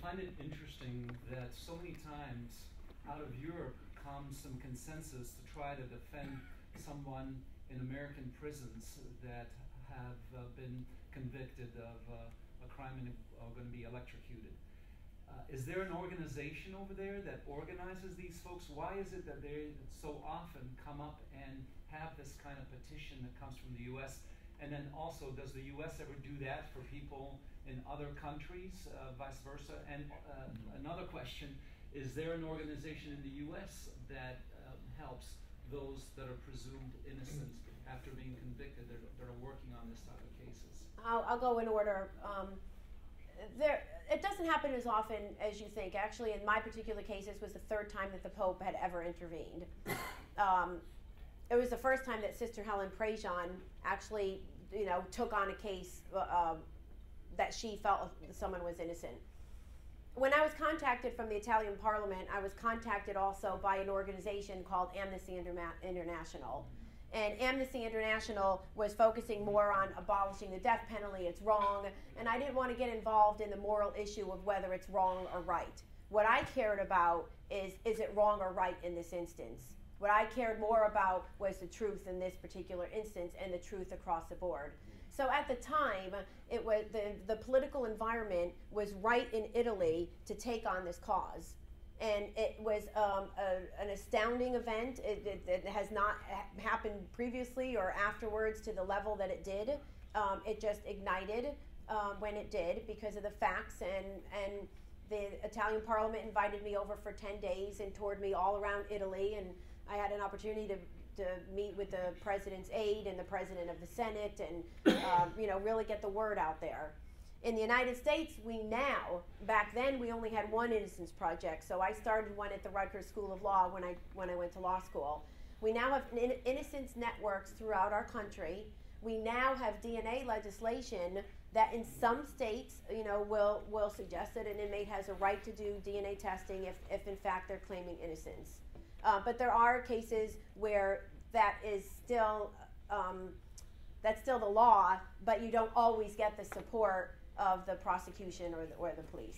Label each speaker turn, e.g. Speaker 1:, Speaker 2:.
Speaker 1: find it interesting that so many times out of Europe comes some consensus to try to defend someone in American prisons that have been convicted of a crime and are going to be electrocuted. Is there an organization over there that organizes these folks? Why is it that they so often come up and have this kind of petition that comes from the U.S.? And then also, does the U.S. ever do that for people in other countries, vice versa? And another question, is there an organization in the U.S. that helps those that are presumed innocent after being convicted, that are working on this type of cases?
Speaker 2: I'll go in order. It doesn't happen as often as you think. Actually, in my particular case, this was the third time that the Pope had ever intervened. It was the first time that Sister Helen Prejean actually, took on a case that she felt someone was innocent. When I was contacted from the Italian Parliament, I was contacted also by an organization called Amnesty International. And Amnesty International was focusing more on abolishing the death penalty. It's wrong. And I didn't want to get involved in the moral issue of whether it's wrong or right. What I cared about is it wrong or right in this instance? What I cared more about was the truth in this particular instance and the truth across the board. So at the time, it was the political environment was right in Italy to take on this cause. And it was an astounding event. It has not happened previously or afterwards to the level that it did. It just ignited when it did because of the facts. And the Italian Parliament invited me over for 10 days and toured me all around Italy. And I had an opportunity to meet with the President's aide and the President of the Senate and really get the word out there. In the United States, back then we only had one Innocence Project, so I started one at the Rutgers School of Law when I went to law school. We now have innocence networks throughout our country. We now have DNA legislation that in some states, will suggest that an inmate has a right to do DNA testing if in fact they're claiming innocence. But there are cases where that is still that's still the law, but you don't always get the support of the prosecution or the police.